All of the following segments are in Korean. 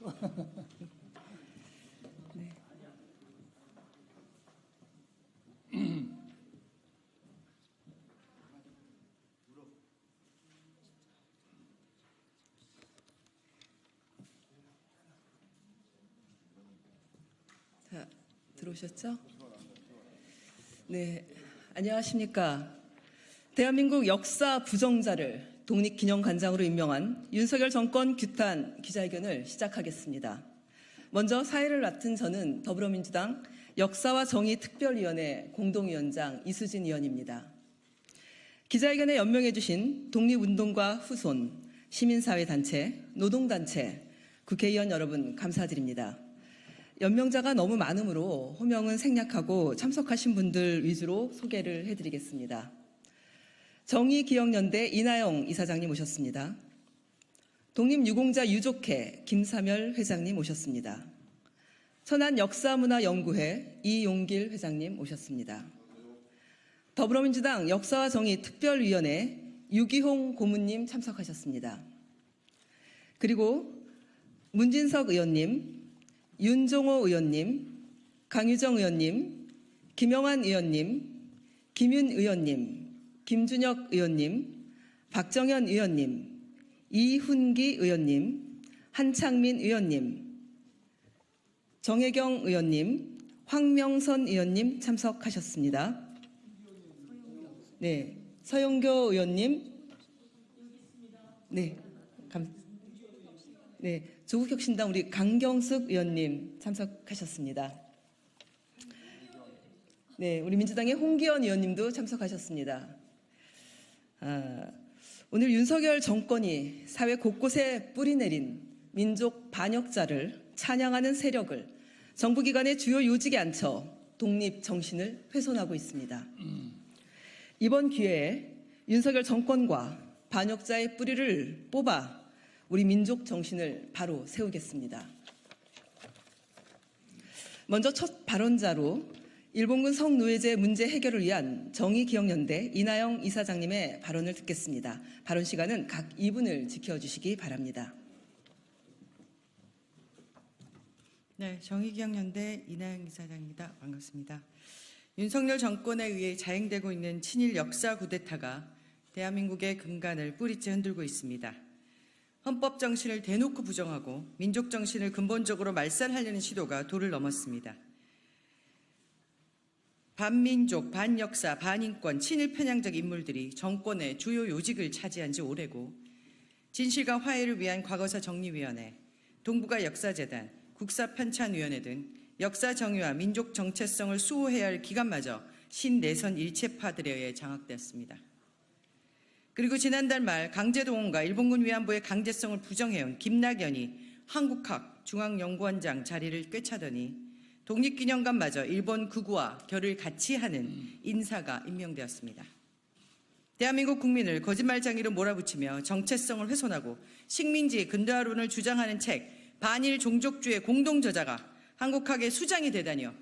네. 자, 들어오셨죠? 네, 안녕하십니까. 대한민국 역사 부정자를 독립기념관장으로 임명한 윤석열 정권 규탄 기자회견을 시작하겠습니다. 먼저 사회를 맡은 저는 더불어민주당 역사와 정의 특별위원회 공동위원장 이수진 의원입니다. 기자회견에 연명해 주신 독립운동가 후손, 시민사회단체, 노동단체, 국회의원 여러분 감사드립니다. 연명자가 너무 많으므로 호명은 생략하고 참석하신 분들 위주로 소개를 해드리겠습니다. 정의기억연대 이나영 이사장님 오셨습니다. 독립유공자 유족회 김사멸 회장님 오셨습니다. 천안역사문화연구회 이용길 회장님 오셨습니다. 더불어민주당 역사와 정의 특별위원회 유기홍 고문님 참석하셨습니다. 그리고 문진석 의원님, 윤종호 의원님, 강유정 의원님, 김영환 의원님, 김윤 의원님, 김준혁 의원님, 박정현 의원님, 이훈기 의원님, 한창민 의원님, 정혜경 의원님, 황명선 의원님 참석하셨습니다. 네, 서영교 의원님, 네, 네, 조국혁신당 우리 강경숙 의원님 참석하셨습니다. 네, 우리 민주당의 홍기현 의원님도 참석하셨습니다. 오늘 윤석열 정권이 사회 곳곳에 뿌리내린 민족 반역자를 찬양하는 세력을 정부기관의 주요 요직에 앉혀 독립 정신을 훼손하고 있습니다. 이번 기회에 윤석열 정권과 반역자의 뿌리를 뽑아 우리 민족 정신을 바로 세우겠습니다. 먼저 첫 발언자로 일본군 성노예제 문제 해결을 위한 정의기억연대 이나영 이사장님의 발언을 듣겠습니다. 발언 시간은 각 2분을 지켜주시기 바랍니다. 네, 정의기억연대 이나영 이사장입니다. 반갑습니다. 윤석열 정권에 의해 자행되고 있는 친일 역사 쿠데타가 대한민국의 근간을 뿌리째 흔들고 있습니다. 헌법 정신을 대놓고 부정하고 민족 정신을 근본적으로 말살하려는 시도가 도를 넘었습니다. 반민족, 반역사, 반인권, 친일 편향적 인물들이 정권의 주요 요직을 차지한 지 오래고 진실과 화해를 위한 과거사 정리위원회, 동북아 역사재단, 국사편찬위원회 등 역사 정의와 민족 정체성을 수호해야 할 기관마저 신내선 일체파들에 의해 장악되었습니다. 그리고 지난달 말 강제동원과 일본군 위안부의 강제성을 부정해온 김낙연이 한국학 중앙연구원장 자리를 꿰차더니 독립기념관마저 일본 극우와 결을 같이 하는 인사가 임명되었습니다. 대한민국 국민을 거짓말쟁이로 몰아붙이며 정체성을 훼손하고 식민지 근대화론을 주장하는 책 반일 종족주의 공동저자가 한국학의 수장이 되다니요.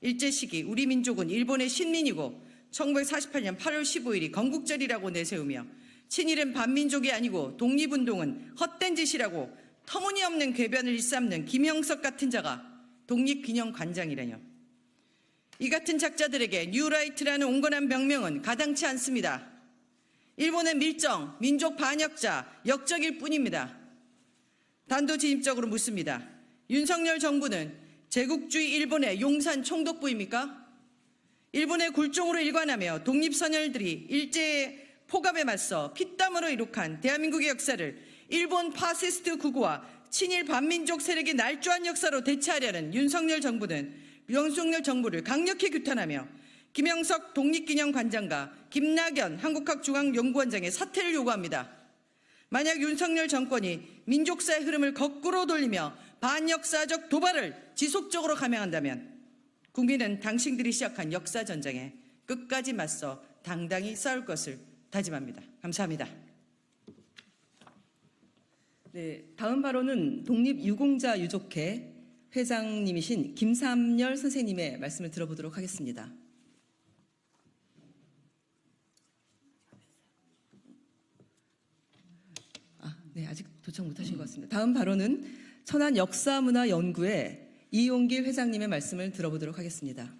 일제 시기 우리 민족은 일본의 식민이고 1948년 8월 15일이 건국절이라고 내세우며 친일은 반민족이 아니고 독립운동은 헛된 짓이라고 터무니없는 궤변을 일삼는 김형석 같은 자가 독립기념관장이라뇨. 이 같은 작자들에게 뉴라이트라는 온건한 병명은 가당치 않습니다. 일본의 밀정, 민족 반역자, 역적일 뿐입니다. 단도직입적으로 묻습니다. 윤석열 정부는 제국주의 일본의 용산 총독부입니까? 일본의 굴종으로 일관하며 독립선열들이 일제의 포갑에 맞서 피땀으로 이룩한 대한민국의 역사를 일본 파시스트 극우와 친일 반민족 세력이 날조한 역사로 대체하려는 윤석열 정부를 강력히 규탄하며 김영석 독립기념관장과 김낙연 한국학중앙연구원장의 사퇴를 요구합니다. 만약 윤석열 정권이 민족사의 흐름을 거꾸로 돌리며 반역사적 도발을 지속적으로 감행한다면 국민은 당신들이 시작한 역사전쟁에 끝까지 맞서 당당히 싸울 것을 다짐합니다. 감사합니다. 네, 다음 발언은 독립유공자 유족회 회장님이신 김삼열 선생님의 말씀을 들어보도록 하겠습니다. 네, 아직 도착 못하신 것 같습니다. 다음 발언은 천안역사문화연구회 이용길 회장님의 말씀을 들어보도록 하겠습니다.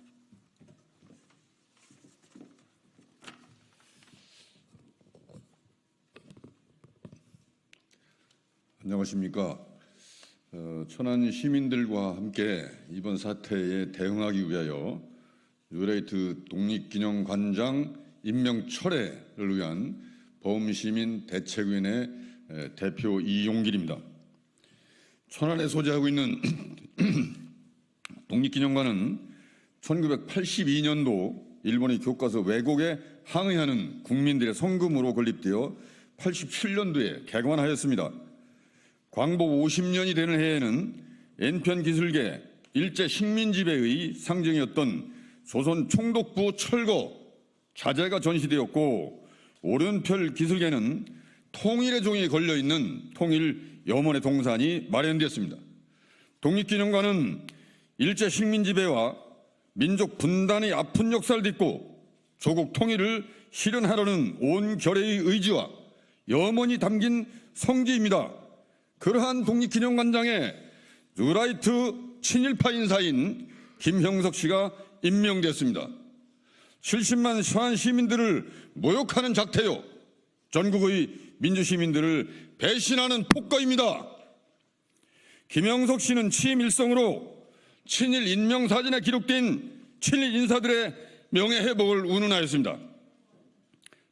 안녕하십니까. 천안 시민들과 함께 이번 사태에 대응하기 위하여 뉴라이트 독립기념관장 임명 철회를 위한 범시민 대책위원회 대표 이용길입니다. 천안에 소재하고 있는 독립기념관은 1982년도 일본의 교과서 왜곡에 항의하는 국민들의 성금으로 건립되어 87년도에 개관하였습니다. 광복 50년이 되는 해에는 엔편기술계 일제 식민지배의 상징이었던 조선 총독부 철거 자재가 전시되었고, 오른편 기술계는 통일의 종이 걸려있는 통일 염원의 동산이 마련되었습니다. 독립기념관은 일제 식민지배와 민족 분단의 아픈 역사를 딛고 조국 통일을 실현하려는 온 결의의 의지와 염원이 담긴 성지입니다. 그러한 독립기념관장에 뉴라이트 친일파 인사인 김형석 씨가 임명됐습니다. 70만 천안 시민들을 모욕하는 작태요, 전국의 민주시민들을 배신하는 폭거입니다. 김형석 씨는 취임 일성으로 친일 인명사진에 기록된 친일 인사들의 명예회복을 운운하였습니다.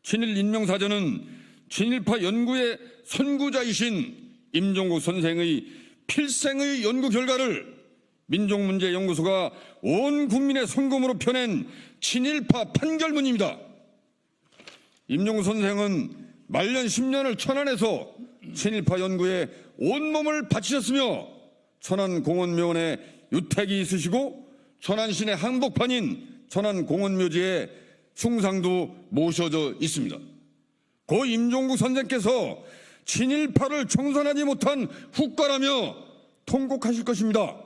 친일 인명사전은 친일파 연구의 선구자이신 임종국 선생의 필생의 연구 결과를 민족문제연구소가 온 국민의 성금으로 펴낸 친일파 판결문입니다. 임종국 선생은 말년 10년을 천안에서 친일파 연구에 온몸을 바치셨으며 천안공원묘원에 유택이 있으시고 천안시내 한복판인 천안공원묘지에 숭상도 모셔져 있습니다. 고 임종국 선생께서 친일파를 청산하지 못한 후과라며 통곡하실 것입니다.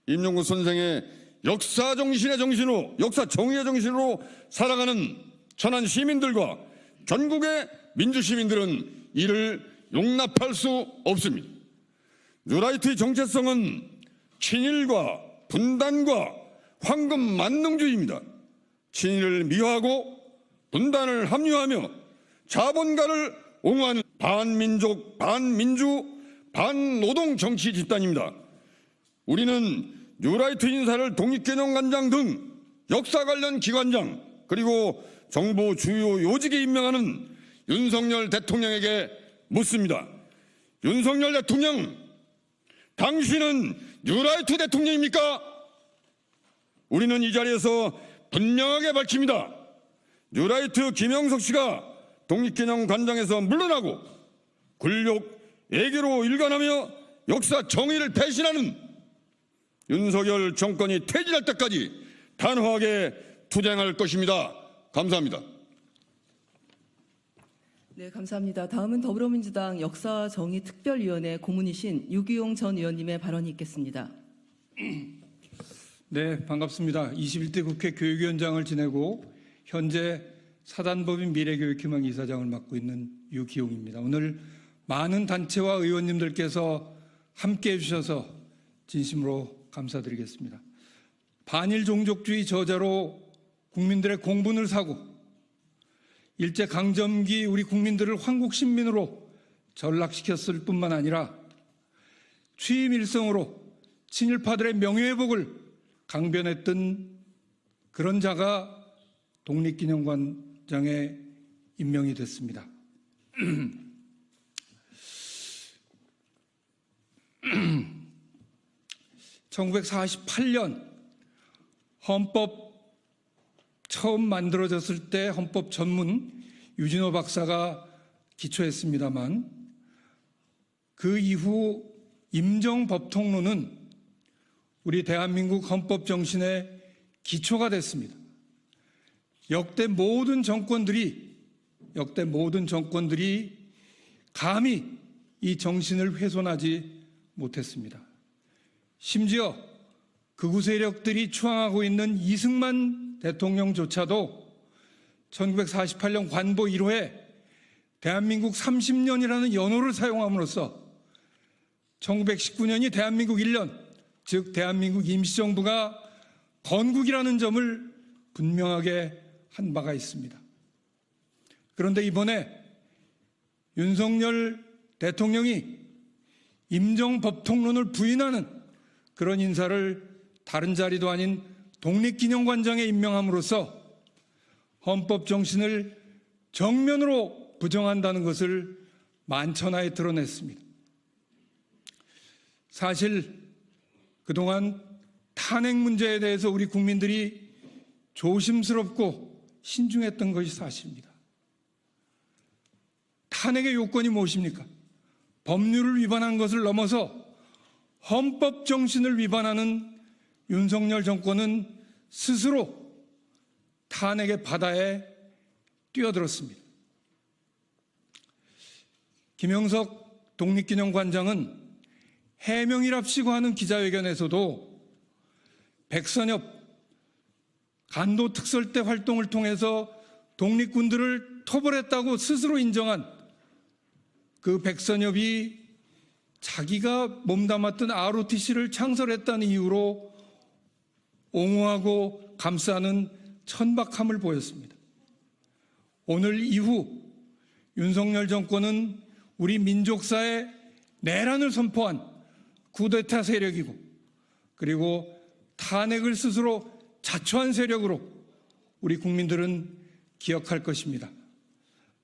임종국 선생의 역사 정신의 정신으로, 역사 정의의 정신으로 살아가는 천안 시민들과 전국의 민주시민들은 이를 용납할 수 없습니다. 뉴라이트의 정체성은 친일과 분단과 황금 만능주의입니다. 친일을 미화하고 분단을 합리화하며 자본가를 옹호하는 반민족, 반민주, 반노동 정치 집단입니다. 우리는 뉴라이트 인사를 독립기념관장 등 역사 관련 기관장 그리고 정부 주요 요직에 임명하는 윤석열 대통령에게 묻습니다. 윤석열 대통령, 당신은 뉴라이트 대통령입니까? 우리는 이 자리에서 분명하게 밝힙니다. 뉴라이트 김형석 씨가 독립기념관장에서 물러나고 굴욕 애교로 일관하며 역사 정의를 배신하는 윤석열 정권이 퇴진할 때까지 단호하게 투쟁할 것입니다. 감사합니다. 네, 감사합니다. 다음은 더불어민주당 역사정의특별위원회 고문이신 유기용 전 의원님의 발언이 있겠습니다. 네, 반갑습니다. 21대 국회 교육위원장을 지내고 현재 사단법인 미래교육희망 이사장을 맡고 있는 유기용입니다. 오늘 많은 단체와 의원님들께서 함께해 주셔서 진심으로 감사드리겠습니다. 반일 종족주의 저자로 국민들의 공분을 사고 일제 강점기 우리 국민들을 황국 신민으로 전락시켰을 뿐만 아니라 취임 일성으로 친일파들의 명예회복을 강변했던 그런 자가 독립기념관장에 임명이 됐습니다. 1948년 헌법 처음 만들어졌을 때 헌법 전문 유진호 박사가 기초했습니다만 그 이후 임정법통론은 우리 대한민국 헌법 정신의 기초가 됐습니다. 역대 모든 정권들이 감히 이 정신을 훼손하지 못했습니다. 심지어 극우 세력들이 추앙하고 있는 이승만 대통령조차도 1948년 관보 1호에 대한민국 30년이라는 연호를 사용함으로써 1919년이 대한민국 1년, 즉 대한민국 임시정부가 건국이라는 점을 분명하게 한 바가 있습니다. 그런데 이번에 윤석열 대통령이 임정법통론을 부인하는 그런 인사를 다른 자리도 아닌 독립기념관장에 임명함으로써 헌법 정신을 정면으로 부정한다는 것을 만천하에 드러냈습니다. 사실 그동안 탄핵 문제에 대해서 우리 국민들이 조심스럽고 신중했던 것이 사실입니다. 탄핵의 요건이 무엇입니까? 법률을 위반한 것을 넘어서 헌법 정신을 위반하는 윤석열 정권은 스스로 탄핵의 바다에 뛰어들었습니다. 김영석 독립기념관장은 해명이랍시고 하는 기자회견에서도 백선엽 간도 특설대 활동을 통해서 독립군들을 토벌했다고 스스로 인정한 그 백선엽이 자기가 몸담았던 ROTC를 창설했다는 이유로 옹호하고 감싸는 천박함을 보였습니다. 오늘 이후 윤석열 정권은 우리 민족사에 내란을 선포한 쿠데타 세력이고 그리고 탄핵을 스스로 자초한 세력으로 우리 국민들은 기억할 것입니다.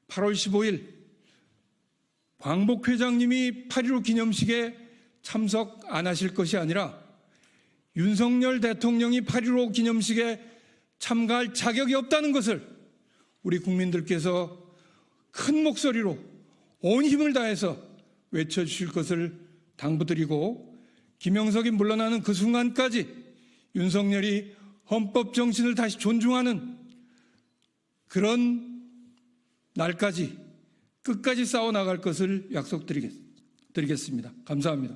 8월 15일 광복 회장님이 8.15 기념식에 참석 안 하실 것이 아니라 윤석열 대통령이 8.15 기념식에 참가할 자격이 없다는 것을 우리 국민들께서 큰 목소리로 온 힘을 다해서 외쳐주실 것을 당부드리고 김영석이 물러나는 그 순간까지 윤석열이 헌법 정신을 다시 존중하는 그런 날까지 끝까지 싸워나갈 것을 약속드리겠습니다. 감사합니다.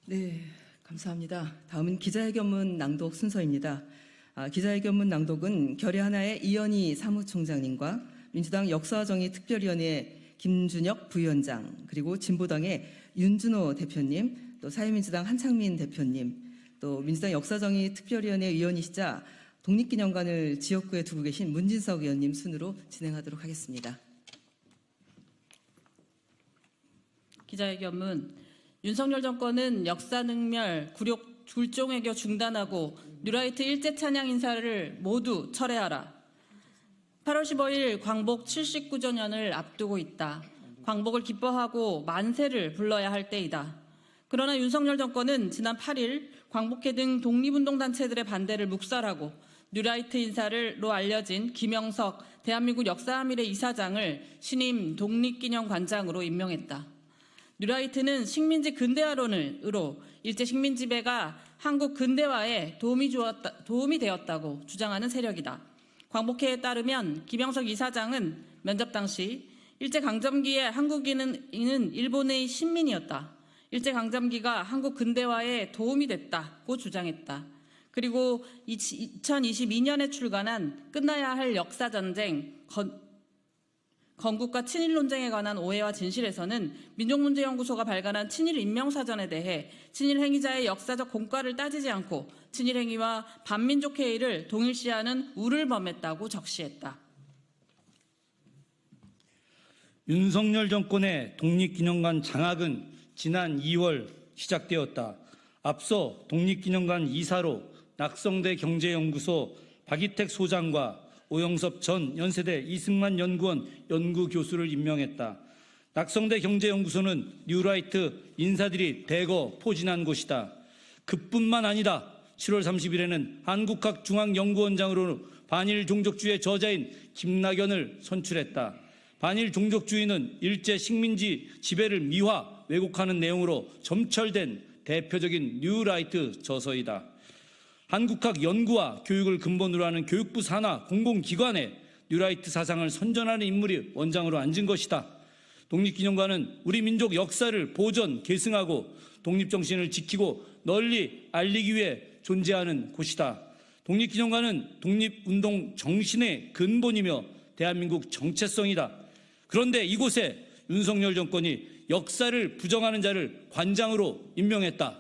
네, 감사합니다. 다음은 기자회견문 낭독 순서입니다. 기자회견문 낭독은 결의 하나의 이현희 사무총장님과 민주당 역사정의특별위원회 김준혁 부위원장, 그리고 진보당의 윤준호 대표님, 또 사회민주당 한창민 대표님, 또 민주당 역사정의특별위원회 위원이시자 독립기념관을 지역구에 두고 계신 문진석 의원님 순으로 진행하도록 하겠습니다. 기자회견문. 윤석열 정권은 역사능멸, 굴욕, 굴종외교 중단하고 뉴라이트 일제 찬양 인사를 모두 철회하라. 8월 15일 광복 79주년을 앞두고 있다. 광복을 기뻐하고 만세를 불러야 할 때이다. 그러나 윤석열 정권은 지난 8일 광복회 등 독립운동단체들의 반대를 묵살하고 뉴라이트 인사로 알려진 김영석 대한민국 역사함일의 이사장을 신임 독립기념관장으로 임명했다. 뉴라이트는 식민지 근대화론으로 일제 식민지배가 한국 근대화에 도움이 되었다고 주장하는 세력이다. 광복회에 따르면 김영석 이사장은 면접 당시 일제강점기에 한국인은 일본의 신민이었다. 일제강점기가 한국 근대화에 도움이 됐다고 주장했다. 그리고 2022년에 출간한 끝나야 할 역사전쟁, 건국과 친일 논쟁에 관한 오해와 진실에서는 민족문제연구소가 발간한 친일 인명사전에 대해 친일 행위자의 역사적 공과를 따지지 않고 친일 행위와 반민족 해이를 동일시하는 우를 범했다고 적시했다. 윤석열 정권의 독립기념관 장악은 지난 2월 시작되었다. 앞서 독립기념관 이사로 낙성대 경제연구소 박이택 소장과 오영섭 전 연세대 이승만 연구원 연구교수를 임명했다. 낙성대 경제연구소는 뉴라이트 인사들이 대거 포진한 곳이다. 그뿐만 아니라 7월 30일에는 한국학중앙연구원장으로 반일 종족주의 저자인 김낙연을 선출했다. 반일 종족주의는 일제 식민지 지배를 미화, 왜곡하는 내용으로 점철된 대표적인 뉴라이트 저서이다. 한국학 연구와 교육을 근본으로 하는 교육부 산하 공공기관에 뉴라이트 사상을 선전하는 인물이 원장으로 앉은 것이다. 독립기념관은 우리 민족 역사를 보존, 계승하고 독립정신을 지키고 널리 알리기 위해 존재하는 곳이다. 독립기념관은 독립운동 정신의 근본이며 대한민국 정체성이다. 그런데 이곳에 윤석열 정권이 역사를 부정하는 자를 관장으로 임명했다.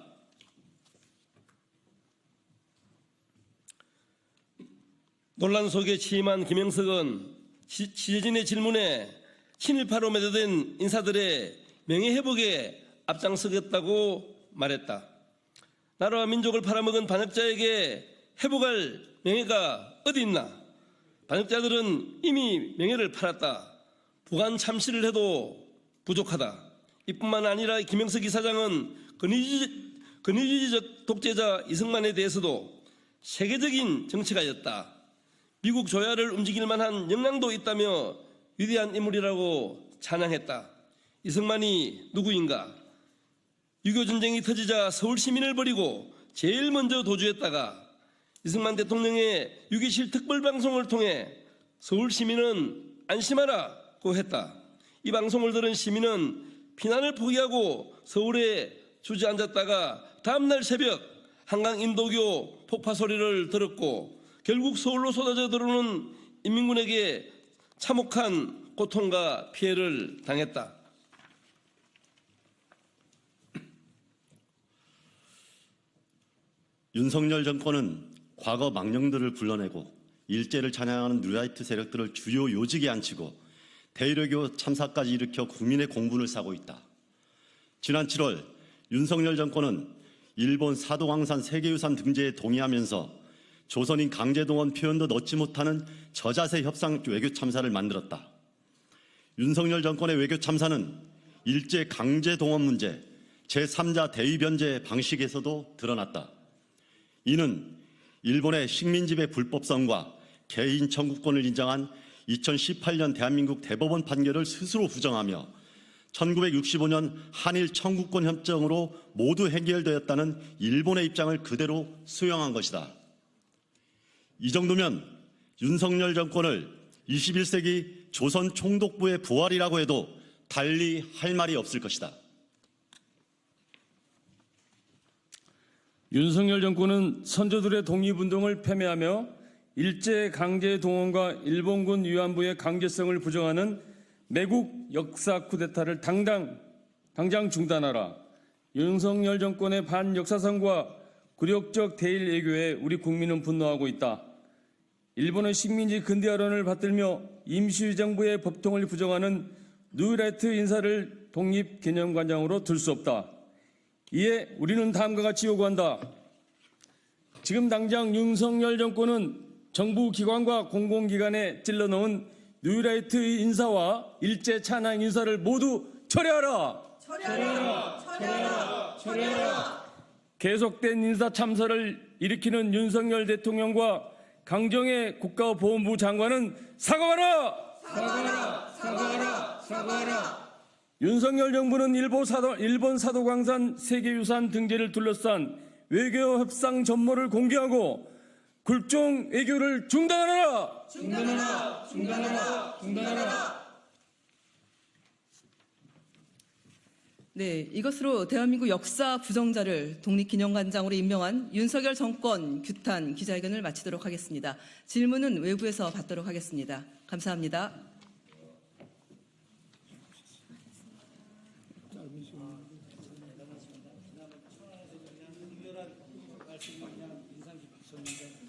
논란 속에 취임한 김영석은 취재진의 질문에 친일파로 매도된 인사들의 명예회복에 앞장서겠다고 말했다. 나라와 민족을 팔아먹은 반역자에게 회복할 명예가 어디 있나? 반역자들은 이미 명예를 팔았다. 부관 참시를 해도 부족하다. 이뿐만 아니라 김영석 이사장은 권위주의적 독재자 이승만에 대해서도 세계적인 정치가였다. 미국 조야를 움직일 만한 역량도 있다며 위대한 인물이라고 찬양했다. 이승만이 누구인가? 6.25 전쟁이 터지자 서울 시민을 버리고 제일 먼저 도주했다가 이승만 대통령의 6.27 특별방송을 통해 서울 시민은 안심하라고 했다. 이 방송을 들은 시민은 피난을 포기하고 서울에 주저앉았다가 다음날 새벽 한강 인도교 폭파 소리를 들었고 결국 서울로 쏟아져 들어오는 인민군에게 참혹한 고통과 피해를 당했다. 윤석열 정권은 과거 망령들을 불러내고 일제를 찬양하는 뉴라이트 세력들을 주요 요직에 앉히고 대의료교 참사까지 일으켜 국민의 공분을 사고 있다. 지난 7월 윤석열 정권은 일본 사도광산 세계유산 등재에 동의하면서 조선인 강제동원 표현도 넣지 못하는 저자세 협상 외교 참사를 만들었다. 윤석열 정권의 외교 참사는 일제 강제동원 문제, 제3자 대의변제 방식에서도 드러났다. 이는 일본의 식민지배 불법성과 개인 청구권을 인정한 2018년 대한민국 대법원 판결을 스스로 부정하며 1965년 한일 청구권 협정으로 모두 해결되었다는 일본의 입장을 그대로 수용한 것이다. 이 정도면 윤석열 정권을 21세기 조선 총독부의 부활이라고 해도 달리 할 말이 없을 것이다. 윤석열 정권은 선조들의 독립운동을 폄훼하며 일제 강제 동원과 일본군 위안부의 강제성을 부정하는 매국 역사 쿠데타를 당장 중단하라. 윤석열 정권의 반역사성과 굴욕적 대일 외교에 우리 국민은 분노하고 있다. 일본의 식민지 근대화론을 받들며 임시정부의 법통을 부정하는 뉴라이트 인사를 독립기념관장으로 둘 수 없다. 이에 우리는 다음과 같이 요구한다. 지금 당장 윤석열 정권은 정부 기관과 공공기관에 찔러넣은 뉴라이트 인사와 일제 찬양 인사를 모두 철회하라. 계속된 인사 참사를 일으키는 윤석열 대통령과 강정의 국가보훈부 장관은 사과하라! 윤석열 정부는 일본 사도광산 세계유산 등재를 둘러싼 외교협상 전모를 공개하고 굴종 외교를 중단하라! 네, 이것으로 대한민국 역사 부정자를 독립기념관장으로 임명한 윤석열 정권 규탄 기자회견을 마치도록 하겠습니다. 질문은 외부에서 받도록 하겠습니다. 감사합니다. 인상 깊으셨는데